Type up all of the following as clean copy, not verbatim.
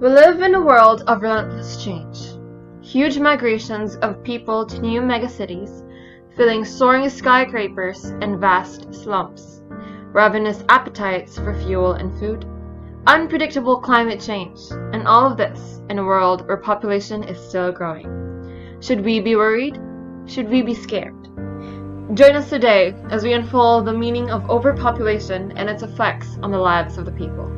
We live in a world of relentless change. Huge migrations of people to new megacities, filling soaring skyscrapers and vast slums, ravenous appetites for fuel and food, unpredictable climate change, and all of this in a world where population is still growing. Should we be worried? Should we be scared? Join us today as we unfold the meaning of overpopulation and its effects on the lives of the people.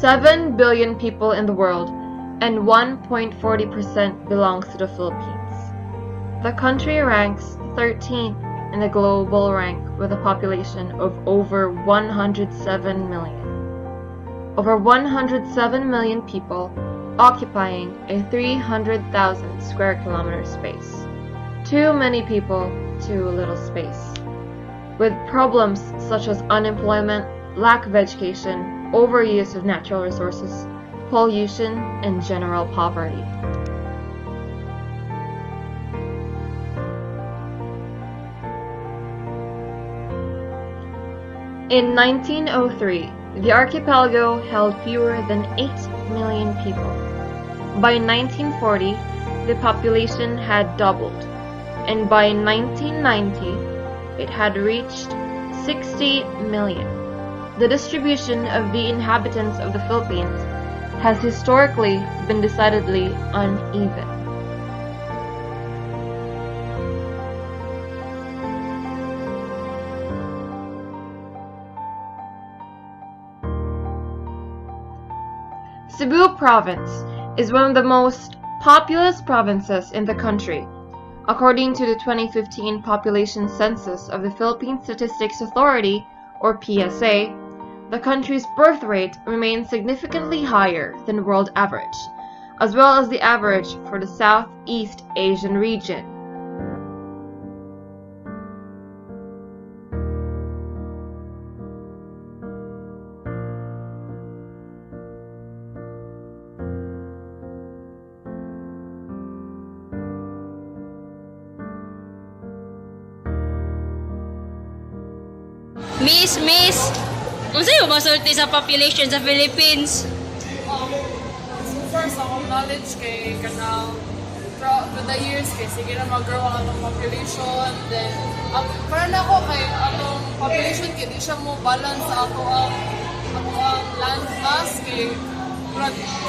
Seven billion people in the world, and 1.40% belongs to the Philippines. The country ranks 13th in the global rank with a population of over 107 million. Over 107 million people occupying a 300,000 square kilometer space. Too many people, too little space. With problems such as unemployment, lack of education, overuse of natural resources, pollution, and general poverty. In 1903, the archipelago held fewer than 8 million people. By 1940, the population had doubled, and by 1990, it had reached 60 million. The distribution of the inhabitants of the Philippines has historically been decidedly uneven. Cebu Province is one of the most populous provinces in the country. According to the 2015 population census of the Philippine Statistics Authority, or PSA, the country's birth rate remains significantly higher than the world average, as well as the average for the Southeast Asian region. Miss, unsay mo masulti sa population sa Philippines? First, akong knowledge kay kanang throughout the years kay sige na mag-grow ang atong population. Then, para na ako kay atong population kay di siya mo balance sa ato ang land mass kay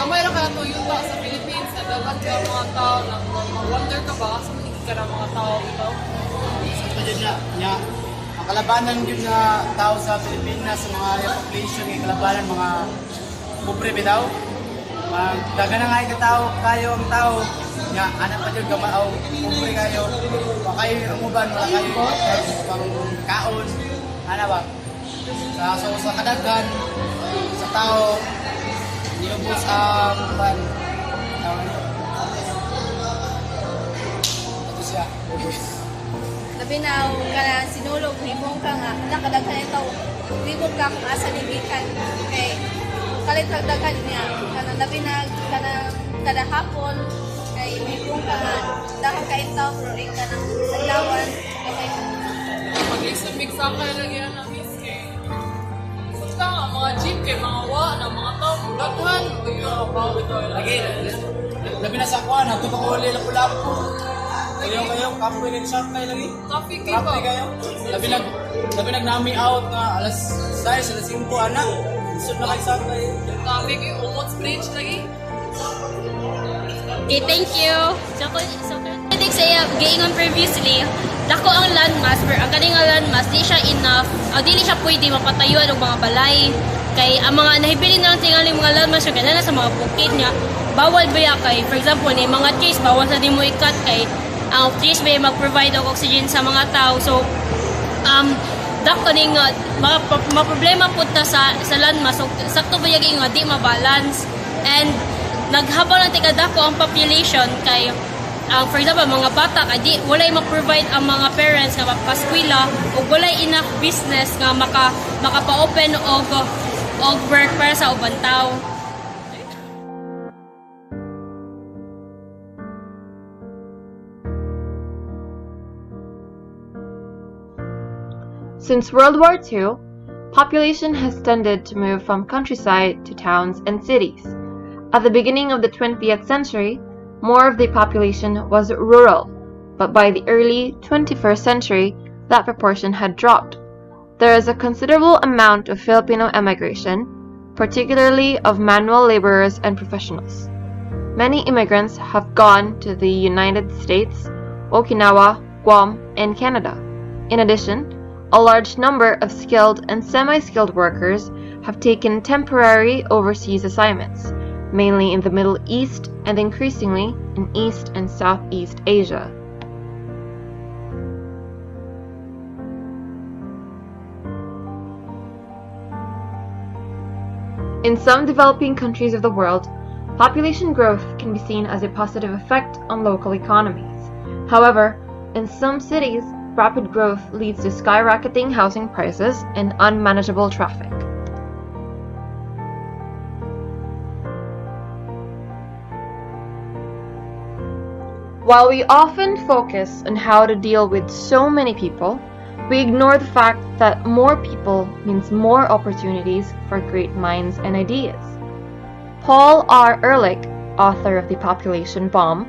kamay ra kaya to yuta sa Philippines na dagat ka mga tao na wonder ka ba sa mga ka mga tao ito? Sa niya ang kalabanan yun nga tao sa Pilipinas sa mga population ng kalabanan mga pobre bitaw. Magdaga na nga tao kayo ang tao nga anak pa jud gamaaw pobre kayo. Wa kayo umuban wala kayo pang kaon. Ana ba? Sa kadaghan sa tao niubos ang ban. Ito siya. Labi na kana sinulog himong ka nga nakadaghan itaw himong ka kung asa nibikan kay kalit daghan niya kana labi na kana kada hapon kay himong ka nga dahil ka itaw pero ring ka nang adlawan kay Pag-islamig sa kaya lang yan ang miss kay basta nga mga jeep kay mga na mga tao daghan Lagi labi na sa kuan ato pa uli lapu-lapu. Kayo kapoy ng sakay lagi. traffic kayo ba? Kayo. Labi nag-nami out nga alas 6 alas 5 anak. Isod na kay sakay. Traffic yung Umots Bridge lagi. Okay, thank you. So critics say giingon previously, dako ang landmass pero ang kaning landmass di siya enough. Dili siya pwede mapatayuan og mga balay. Kay ang mga nahibilin na lang tingali mga landmass yung kanana sa mga bukid niya. Bawal ba kay for example ni mga trees bawal sa di mo ikat kay ang trees may mag-provide og oxygen sa mga tao. So dak kaning problema pud ta sa landmass. So sakto ba yung di ma-balance and naghabang lang tikadako ang population kay for example mga bata kay di walay ma-provide ang mga parents nga mapaskwela ug walay enough business nga maka-open og work para sa ubang tao. Since World War II, population has tended to move from countryside to towns and cities. At the beginning of the 20th century, more of the population was rural, but by the early 21st century, that proportion had dropped. There is a considerable amount of Filipino emigration, particularly of manual laborers and professionals. Many immigrants have gone to the United States, Okinawa, Guam, and Canada. In addition, a large number of skilled and semi-skilled workers have taken temporary overseas assignments, mainly in the Middle East and increasingly in East and Southeast Asia. In some developing countries of the world, population growth can be seen as a positive effect on local economies. However, in some cities, rapid growth leads to skyrocketing housing prices and unmanageable traffic. While we often focus on how to deal with so many people, we ignore the fact that more people means more opportunities for great minds and ideas. Paul R. Ehrlich, author of The Population Bomb,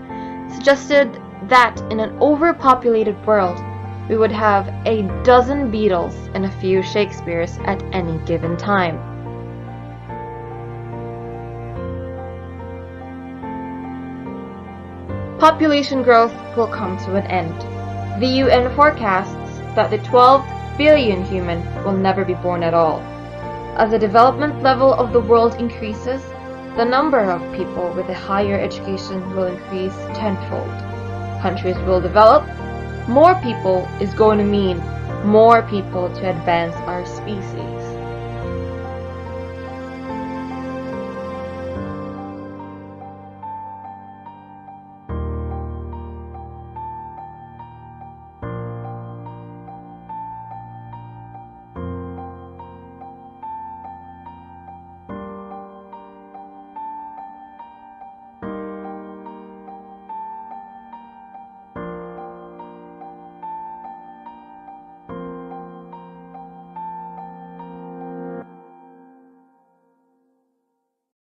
suggested that in an overpopulated world, we would have a dozen Beatles and a few Shakespeares at any given time. Population growth will come to an end. The UN forecasts that the 12 billion human will never be born at all. As the development level of the world increases, the number of people with a higher education will increase tenfold. Countries will develop. More people is going to mean more people to advance our species.